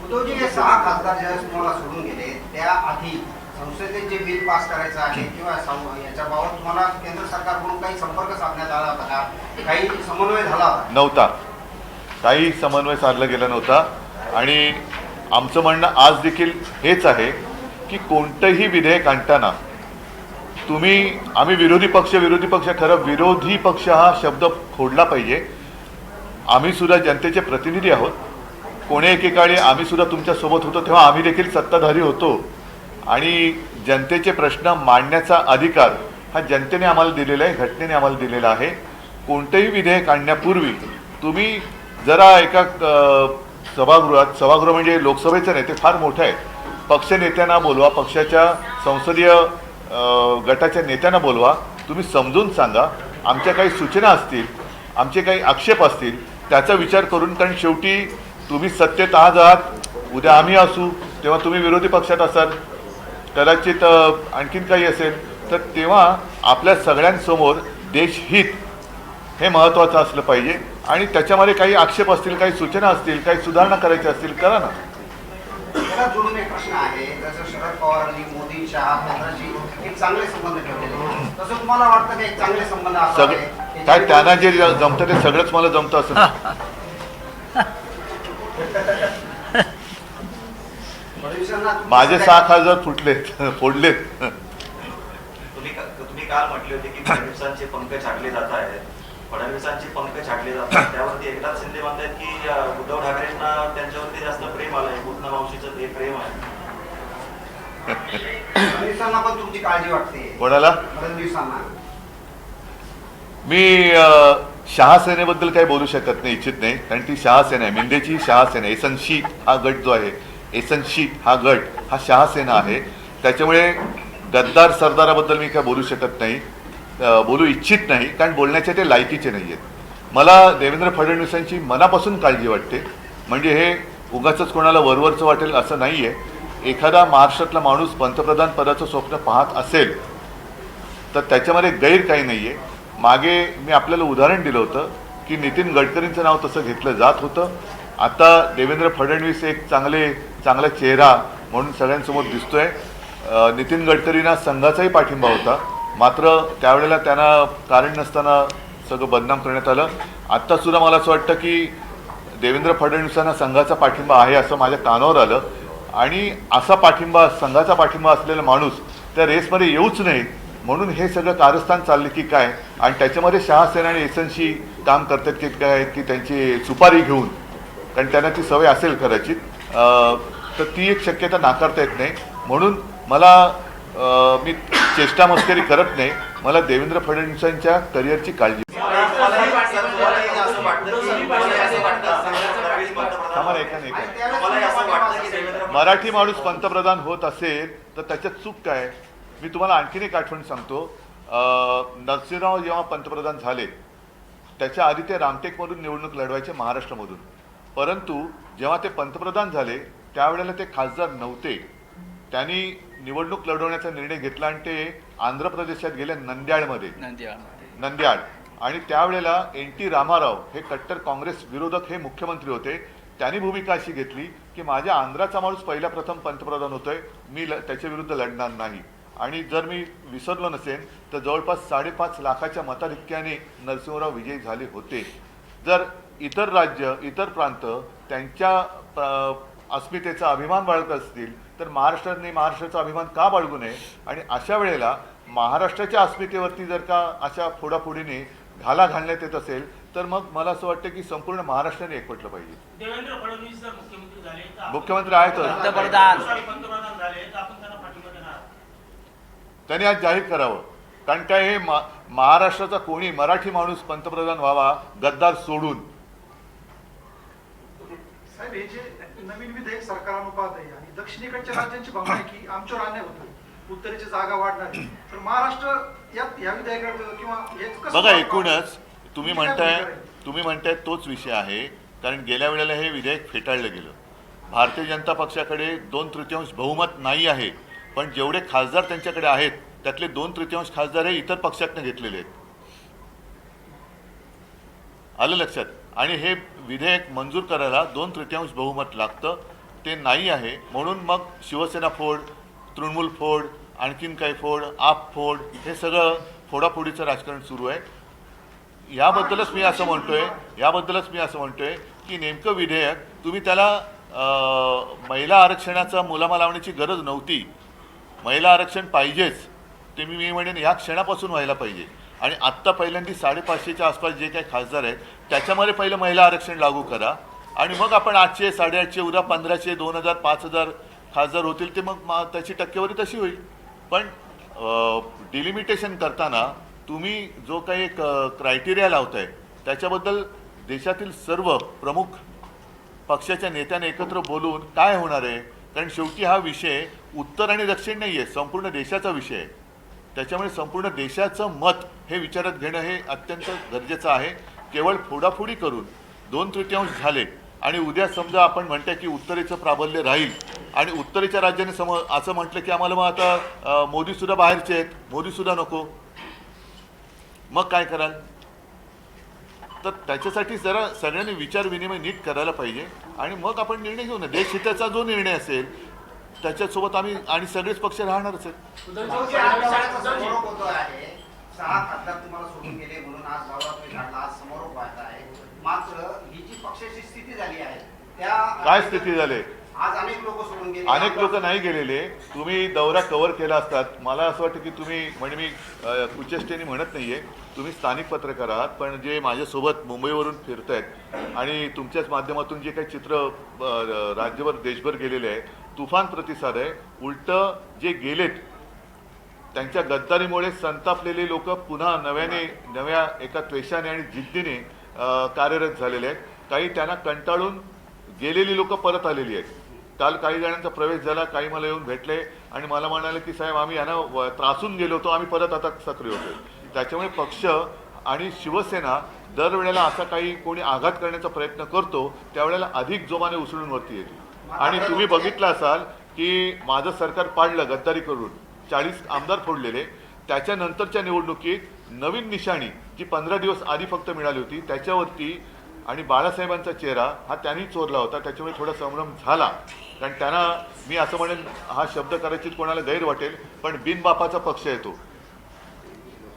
उद्धवजी, हे 6 खासदार ज्यावेळेस तुम्हाला सोडून गेले त्याआधी संसदेत जे बिल पास करायचं आहे किंवा याच्याबाबत तुम्हाला केंद्र सरकारकडून काही संपर्क साधण्यात आला होता का? काही समन्वय झाला होता? नव्हता. काही समन्वय साधला गेला नव्हता. आणि आमचं म्हणणं आज देखील हेच आहे की कोणतंही विधेयक आणताना आम्ही विरोधी पक्ष खरं विरोधी पक्ष हा शब्द फोडला पाहिजे. आम्ही सुद्धा जनतेचे प्रतिनिधी आहोत. कोणी एकेकाळी आम्ही सुद्धा तुमच्यासोबत होतो तेव्हा आम्ही देखील सत्ताधारी होतो. आणि जनतेचे प्रश्न मांडण्याचा अधिकार हा जनतेने आम्हाला दिलेला आहे, घटनेने आम्हाला दिलेला आहे. कोणतेही विधेयक आणण्यापूर्वी तुम्ही जरा एका सभागृह म्हणजे लोकसभेचं नाही, ते फार मोठं आहे, पक्षनेत्यांना बोलवा, पक्षाच्या संसदीय गटाच्या नेत्यांना बोलवा. तुम्ही समजून सांगा, आमच्या काही सूचना असतील, आमचे काही आक्षेप असतील त्याचा विचार करून. कारण शेवटी तुम्ही सत्तेत आहात, उद्या आम्ही असू तेव्हा तुम्ही विरोधी पक्षात असाल, कदाचित आणखीन काही असेल, तर तेव्हा आपल्या सगळ्यांसमोर देशहित हे महत्त्वाचं असलं पाहिजे. आणि त्याच्यामध्ये काही आक्षेप असतील, काही सूचना असतील, काही सुधारणा करायच्या असतील, करा ना. त्याला जोडून एक प्रश्न आहे, जसं शरद पवारांनी मोदी शहा केंद्राशी एक चांगले संबंध ठेवलेले, तसं तुम्हाला वाटतं की एक चांगले संबंध असावे? काय त्यांना जे जमतं ते सगळंच मला जमतं असं? माझे 6 खासदार फोडलेत. तुम्ही काल म्हटले होते की फडणवीसांचे पंख छाटले जात आहेत, फडणवीसांचे पंख छाटले जातात. त्यावरती एकनाथ शिंदे म्हणतात की उद्धव ठाकरेंना त्यांच्यावरती जास्त प्रेम आलंय, पूतना मावशीचं ते प्रेम आहे. फडणवीसांना पण तुमची काळजी वाटते? कोणाला? फडणवीसांना. मी शहासेनेबद्दल काही बोलू शकत नाही, इच्छित नाही. कारण ती शहासेना आहे, मिंदेची शहासेना. एसनशी हा गट जो आहे, एसनशी हा गट हा शहासेना आहे. त्याच्यामुळे गद्दार सरदाराबद्दल मी काय बोलू शकत नाही, बोलू इच्छित नाही, कारण बोलण्याचे ते लायकीचे नाही आहेत. मला देवेंद्र फडणवीसांची मनापासून काळजी वाटते. म्हणजे हे उगाचच कोणाला वरवरचं वाटेल असं नाही आहे. एखादा महाराष्ट्रातला माणूस पंतप्रधान पदाचं स्वप्न पाहत असेल तर त्याच्यामध्ये गैर काही नाही आहे. मागे मी आपल्याला उदाहरण दिलं होतं की नितीन गडकरींचं नाव तसं घेतलं जात होतं. आता देवेंद्र फडणवीस एक चांगला चेहरा म्हणून सगळ्यांसमोर दिसतोय. नितीन गडकरींना संघाचाही पाठिंबा होता, मात्र त्यावेळेला त्यांना कारण नसताना सगळं बदनाम करण्यात आलं. आत्तासुद्धा मला असं वाटतं की देवेंद्र फडणवीसांना संघाचा पाठिंबा आहे असं माझ्या कानावर आलं. आणि असा पाठिंबा, संघाचा पाठिंबा असलेला माणूस त्या रेसमध्ये येऊच नाही म्हणून हे सगळं कारस्थान चाललं की काय. आणि त्याच्यामध्ये शहासेना आणि एसनशी काम करतात की काय, की त्यांची सुपारी घेऊन, कारण त्यांना ती सवय असेल कदाचित, तर ती एक शक्यता नाकारता येत नाही. म्हणून मी चेष्टा मस्करी करत नाही. मला देवेंद्र फडणवीसांच्या करिअरची काळजी. मराठी माणूस पंतप्रधान होत असेल तर त्याच्यात चूक काय? मी तुम्हाला आणखीन एक आठवण सांगतो. नरसिंहराव जेव्हा पंतप्रधान झाले त्याच्या आधी ते रामटेकमधून निवडणूक लढवायचे, महाराष्ट्रामधून. परंतु जेव्हा ते पंतप्रधान झाले त्यावेळेला ते खासदार नव्हते. त्यांनी निवडणूक लढवण्याचा निर्णय घेतला आणि ते आंध्र प्रदेशात गेले, नंद्याळ. आणि त्यावेळेला NT रामाराव हे कट्टर काँग्रेस विरोधक हे मुख्यमंत्री होते. त्यांनी भूमिका अशी घेतली की माझ्या आंध्राचा माणूस पहिला प्रथम पंतप्रधान होतोय, मी त्याच्या विरुद्ध लढणार नाही. आणि जर मी विसरलो नसेन तर जवळपास 5.5 लाखाच्या मताधिक्याने नरसिंहराव विजयी झाले होते. जर इतर राज्य, इतर प्रांत त्यांच्या अस्मितेचा अभिमान बाळगत असतील तर महाराष्ट्राचा अभिमान का बाळगू नये? आणि अशा वेळेला महाराष्ट्राच्या अस्मितेवरती जर का अशा फोडाफोडीने घाला घालण्यात येत असेल तर मग मला असं वाटतं की संपूर्ण महाराष्ट्राने एकवटलं पाहिजे. देवेंद्र फडणवीस जर मुख्यमंत्री झाले, मुख्यमंत्री आहेत, पंतप्रधान झाले तर आपण त्यांना पाठिंबा देणार. त्यांनी आज जाहीर करावं. कारण काय, हे महाराष्ट्राचा कोणी मराठी माणूस पंतप्रधान व्हावा, गद्दार सोडून. साहेब, हे जे नवीन विधेयक सरकारानुपात आहे आणि दक्षिणेकडच्या राज्यांची भावना आहे की आमच्यावर अन्याय होतो, उत्तरेची जागा वाढणार, तर महाराष्ट्र या विधेयकात किंवा बघा, एकूणच तुम्ही म्हणताय तोच विषय आहे. कारण गेल्या वेळेला हे विधेयक फेटाळलं गेलं. भारतीय जनता पक्षाकडे 2/3 बहुमत नाही आहे, पण जेवढे खासदार त्यांच्याकडे आहेत त्यातले 2/3 खासदार हे इतर पक्षातनं घेतलेले आहेत. आलं लक्षात? आणि हे विधेयक मंजूर करायला 2/3 बहुमत लागतं. ते नाही आहे. म्हणून मग शिवसेना फोड, तृणमूल फोड, आणखीन काही फोड, आप फोड, हे सगळं फोडाफोडीचं राजकारण सुरू आहे. याबद्दलच मी असं म्हणतोय की नेमकं विधेयक तुम्ही त्याला महिला आरक्षणाचा मुलामा लावण्याची गरज नव्हती. महिला आरक्षण पाहिजेच, ते मी म्हणेन ह्या क्षणापासून व्हायला पाहिजे. आणि आत्ता पहिल्यांदा 550च्या आसपास जे काही खासदार आहेत त्याच्यामध्ये पहिलं महिला आरक्षण लागू करा आणि मग आपण 800, 850, उद्या 1500, 2000, 5000 खासदार होतील ते मग त्याची टक्केवारी तशी होईल. पण डिलिमिटेशन करताना तुम्ही जो काही एक क्रायटेरिया लावताय त्याच्याबद्दल देशातील सर्व प्रमुख पक्षाच्या नेत्याने एकत्र बोलून काय होणार आहे. कारण शेवटी हा विषय उत्तर आणि दक्षिण नाही आहे, संपूर्ण देशाचा विषय आहे. त्याच्यामुळे संपूर्ण देशाचं मत हे विचारात घेणं हे अत्यंत गरजेचं आहे. केवळ फोडाफोडी करून 2/3 झाले आणि उद्या समजा आपण म्हणतो की उत्तरेचं प्राबल्य राहील आणि उत्तरेच्या राज्याने असं म्हटलं की आम्हाला मग आता मोदीसुद्धा बाहेरचे आहेत, मोदीसुद्धा नको, मग काय कराल. तर त्याच्यासाठी जरा सगळ्यांनी विचार विनिमय नीट करायला पाहिजे आणि मग आपण निर्णय घेऊ ना. देशहिताचा जो निर्णय असेल त्याच्यासोबत आम्ही आणि सगळेच पक्ष राहणारच आहेत. 6 खासदार तुम्हाला सोडून गेले म्हणून आज गावात काढला, आज समारोप व्हायचा आहे. मात्र ही जी पक्षाची स्थिती झाली आहे त्या काय स्थिती झाली, आज अनेक लोक सोडून गेले, अनेक लोक नाही गेलेले. तुम्ही दौरा कव्हर केला असतात. मला असं वाटतं की तुम्ही म्हणजे मी कुचेष्टेने म्हणत नाहीये, तुम्ही स्थानिक पत्रकार आहात, पण जे माझ्यासोबत मुंबईवरून फिरतायत आणि तुमच्याच माध्यमातून जे काही चित्र राज्यभर देशभर गेलेले आहे, तुफान प्रतिसाद आहे. उलटं जे गेलेत त्यांच्या गद्दारीमुळे संतापलेले लोक पुन्हा नव्या एका त्वेषाने आणि जिद्दीने कार्यरत झालेले आहेत. काही त्यांना कंटाळून गेलेली लोक परत आलेली आहेत. काल काही जणांचा प्रवेश झाला, काही मला येऊन भेटले आणि मला म्हणाले की साहेब आम्ही यांना त्रासून गेलो होतो, आम्ही परत आता सक्रिय होतो. त्याच्यामुळे पक्ष आणि शिवसेना दरवेळेला असा काही कोणी आघात करण्याचा प्रयत्न करतो त्यावेळेला अधिक जोमाने उसळून वरती येते. आणि तुम्ही बघितलं असाल की माझं सरकार पाडलं गद्दारी करून, 40 आमदार फोडलेले. त्याच्यानंतरच्या निवडणुकीत नवीन निशाणी जी 15 दिवस आधी फक्त मिळाली होती त्याच्यावरती आणि बाळासाहेबांचा चेहरा हा त्यांनी चोरला होता. त्याच्यामुळे थोडा संभ्रम झाला. कारण त्यांना मी असं म्हणेन, हा शब्द कदाचित कोणाला गैर वाटेल, पण बिनबापाचा पक्ष आहे तो,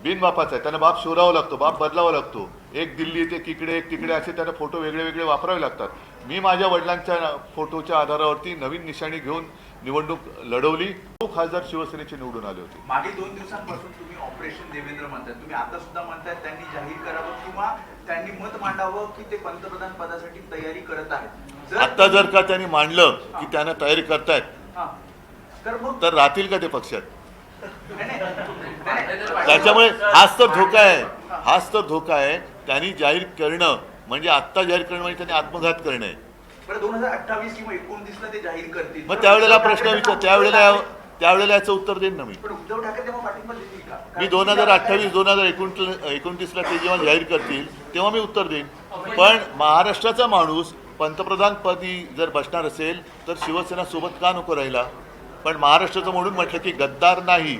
बिनबापाचा आहे. त्यांना बाप शोधावा लागतो, बाप बदलावा लागतो. एक दिल्ली ते तिकडे, एक तिकडे असे त्यांना फोटो वेगळे वेगळे वापरावे लागतात. मी माझ्या वडिलांच्या फोटोच्या आधारावरती नवीन निशाणी घेऊन निवडणूक लढवली. खूप खासदार शिवसेनेचे निवडून आले होते. मागे 2 दिवसांपासून तुम्ही ऑपरेशन देवेंद्र म्हणताय, तुम्ही आता सुद्धा म्हणताय त्यांनी जाहीर करावं किंवा त्यांनी मत मांडावं की ते पंतप्रधान पदासाठी तयारी करत आहेत. आता जर का त्यांनी मांडलं की त्यांना तयारी करतायत तर मग तर राहतील का ते पक्षात. नाही. त्याच्यामुळे हाच तर धोका आहे, हाच तर धोका आहे. त्यांनी जाहीर करणं म्हणजे आत्ता जाहीर करणं म्हणजे त्यांनी आत्मघात करणं आहे. बरं 2028 किंवा 29ला ते जाहीर करतील. मग त्यावेळेला प्रश्न विचार, त्यावेळेला याचं उत्तर देईन ना मी. पण उद्धव ठाकरे तेव्हा पाठिंबा देतील का? मी 2028, 2029ला ते जेव्हा जाहीर करतील तेव्हा मी उत्तर देईन. पण महाराष्ट्राचा माणूस पंतप्रधानपदी जर बसणार असेल तर शिवसेना सोबत का नको राहिला. पण महाराष्ट्राचं म्हणून म्हटलं की गद्दार नाही.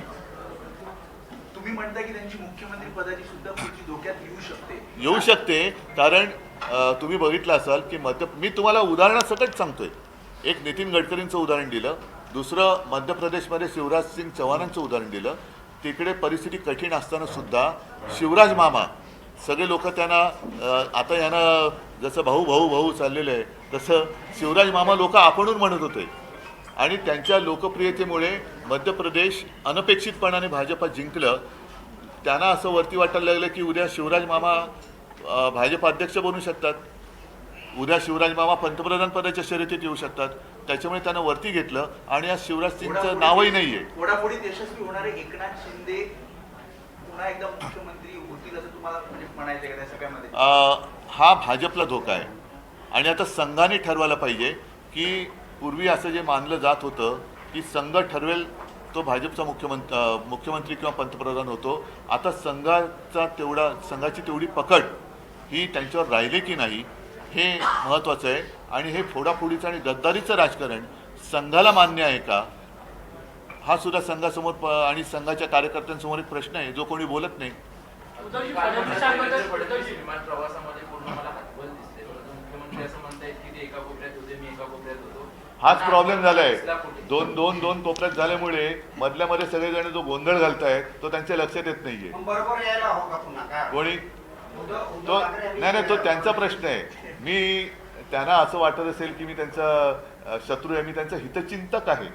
तुम्ही म्हणताय की त्यांची मुख्यमंत्री पदाची सुद्धा पुढची धोक्यात येऊ शकते. कारण तुम्ही बघितलं असाल की मी तुम्हाला उदाहरणासकट सांगतोय. एक नितीन गडकरींचं उदाहरण दिलं, दुसरं मध्य प्रदेशमध्ये शिवराज सिंग चौहानांचं उदाहरण दिलं. तिकडे परिस्थिती कठीण असताना सुद्धा शिवराज मामा सगळे लोक त्यांना आता यांना जसं भाऊ भाऊ भाऊ चाललेलं आहे तसं शिवराज मामा लोक आपणून म्हणत होते. आणि त्यांच्या लोकप्रियतेमुळे मध्य प्रदेश अनपेक्षितपणाने भाजपा जिंकलं. त्यांना असं वरती वाटायला लागलं की उद्या शिवराज मामा भाजप अध्यक्ष बनू शकतात, उद्या शिवराज मामा पंतप्रधान पदाच्या शर्यतीत येऊ शकतात. त्याच्यामुळे त्यांना वरती घेतलं आणि आज शिवराज सिंगचं नावही नाही आहे. फोडाफोडीत यशस्वी होणारे एकनाथ शिंदे पुन्हा एकदा मुख्यमंत्री होतील असं तुम्हाला म्हणायचं का त्या सगळ्यामध्ये? हा भाजपला धोका आहे. आणि आता संघाने ठरवायला पाहिजे की पूर्वी असं जे मानलं जात होतं की संघ ठरवेल तो भाजपचा मुख्यमंत्री किंवा पंतप्रधान होतो. आता संघाची तेवढी पकड ही त्यांच्यावर राहिली की नाही हे महत्त्वाचं आहे. आणि हे फोडाफोडीचं आणि गद्दारीचं राजकारण संघाला मान्य आहे का, हा सुद्धा संघासमोर आणि संघाच्या कार्यकर्त्यांसमोर एक प्रश्न आहे जो कोणी बोलत नाही. विमान प्रवासामध्ये पूर्ण मला हातबल दिसते. मुख्यमंत्री असं म्हणतायत की ते एका कोपऱ्यात होते, मी एका कोपऱ्यात होतो. हाच प्रॉब्लेम झालाय. दोन दोन दोन कोपऱ्यात झाल्यामुळे मधल्यामध्ये सगळेजण जो गोंधळ घालतायत तो त्यांच्या लक्षात येत नाहीये. मग बरोबर यायला हो का पुन्हा काय कोणी उद्धव तो ठाकरे यांनी- नाही तो त्यांचा प्रश्न आहे. मी त्यांना असं वाटत असेल की मी त्यांचा शत्रू आहे, मी त्यांचा हितचिंतक आहे,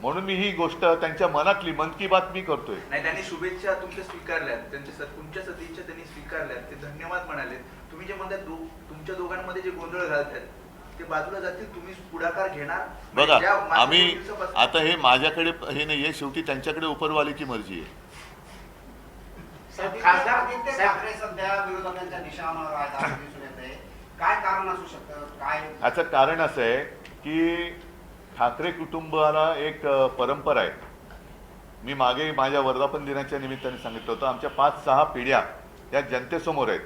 म्हणून मी ही गोष्ट त्यांच्या मनातली मन की बात मी करतोय. नाही, त्यांनी शुभेच्छा तुमच्या स्वीकारल्यात, तुमच्या सदिच्छा त्यांनी स्वीकारल्यात, ते धन्यवाद म्हणाले. तुम्ही जे म्हणतात तुमच्या दोघांमध्ये जे गोंधळ घालतात ते बाजूला जातील, तुम्ही पुढाकार घेणार. बघा ज्या मागच्या आम्ही दिवसापासून- आता हे माझ्याकडे हे नाहीये, शेवटी त्यांच्याकडे उपरवालीची मर्जी आहे. आदित्य ठाकरे सध्या विरोधकांच्या निशाणावर आहेत असं दिसून येत आहे. काय कारण असू शकतं? काय याचं कारण असं आहे की ठाकरे कुटुंबाला एक परंपरा आहे. मी मागे माझ्या वर्धापन दिनाच्या निमित्ताने सांगितलं होतं, आमच्या 5-6 पिढ्या या जनतेसमोर आहेत.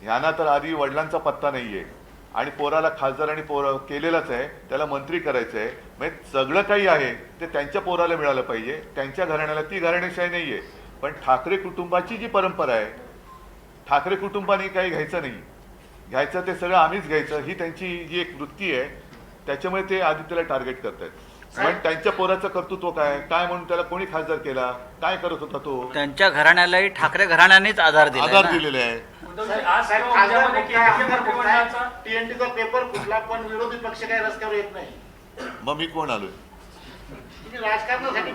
ह्यांना तर आधी वडिलांचा पत्ता नाही आहे आणि पोराला खासदार आणि केलेलाच आहे, त्याला मंत्री करायचं आहे. म्हणजे सगळं काही आहे ते त्यांच्या पोराला मिळालं पाहिजे, त्यांच्या घराण्याला. ती घराणेशाही नाही आहे, पण ठाकरे कुटुंबाची जी परंपरा आहे, ठाकरे कुटुंबाने काही घ्यायचं नाही, घ्यायचं ते सगळं आम्हीच घ्यायचं, ही त्यांची जी एक वृत्ती आहे. त्याच्यामुळे ते आदित्यला टार्गेट करतायत. पण त्यांच्या पोराचं कर्तृत्व काय काय म्हणून त्याला कोणी खासदार केला, काय करत होता तो, त्यांच्या घराण्यालाही ठाकरे घराण्यानेच आधार दिला दिलेले आहे. आज किंवा उद्यामध्ये केंद्रीय मंत्रिमंडळाचा टीएनटीचा पेपर फुटला पण विरोधी पक्ष काही रस्त्यावर येत नाही. मग मी कोण आलोय तुम्ही राजकारणासाठी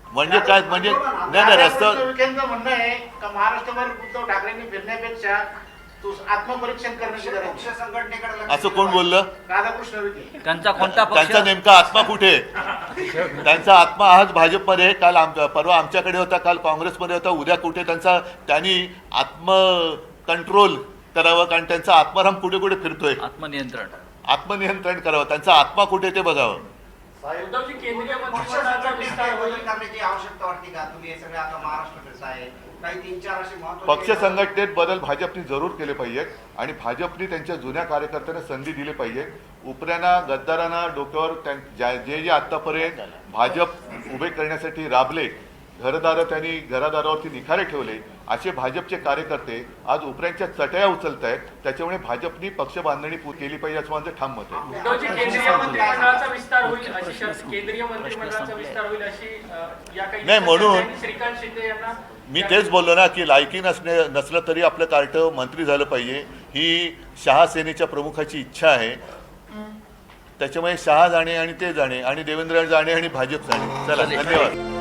म्हणजे काय, म्हणजे नाही नाही रस्त्यावर विखेंचं म्हणणं आहे का महाराष्ट्रभर उद्धव ठाकरेंनी फिरण्यापेक्षा तू आत्मपरीक्षण करण्याची गरज पक्ष संघटनेकडे लक्ष असं कोण बोललं? राधाकृष्ण विखे. त्यांचा कोणता पक्ष? त्यांचा नेमका आत्मा कुठे? त्यांचा आत्मा आज भाजपमध्ये, काल परवा आमच्याकडे होता, काल काँग्रेसमध्ये होता, उद्या कुठे त्यांनी आत्म कंट्रोल करावं, कारण त्यांचा आत्माराम कुठे कुठे फिरतोय. आत्मनियंत्रण करावं, त्यांचा आत्मा कुठे ते बघावं. उद्धवजी केंद्रीय पक्ष मंत्रिमंडळाचा विस्तार संघटनेत होईल. बदल करण्याची आवश्यकता वाटते का? तुम्ही हे सगळे आता महाराष्ट्र फिरताय, काही 3-4 असे महत्त्वाचे पक्ष संघटनेत बदल भाजपने जरूर केले पाहिजेत आणि भाजपने त्यांच्या जुन्या कार्यकर्त्यांना संधी दिली पाहिजे. उपऱ्यांना, गद्दारांना डोक्यावर जे आतापर्यंत भाजप उभे करण्यासाठी राबले, त्यांनी घरादारावरती निखारे ठेवले, असे भाजपचे कार्यकर्ते आज उपऱ्यांच्या चटया उचलत आहेत. त्याच्यामुळे भाजपनी पक्ष बांधणी केली पाहिजे असं माझं ठाम मत आहे. उद्धवजी केंद्रीय मंत्रिमंडळाचा विस्तार होईल अशी केंद्रीय मंत्रिमंडळाचा विस्तार होईल अशी या काही नाही, म्हणून श्रीकांत शिंदे यांना मी तेच बोललो ना की लायकी नसलं तरी आपलं कार्ट मंत्री झालं पाहिजे, ही शहा सेनेच्या प्रमुखाची इच्छा आहे. त्याच्यामुळे शहा जाणे आणि ते जाणे आणि देवेंद्र जाणे आणि भाजप जाणे. चला, धन्यवाद.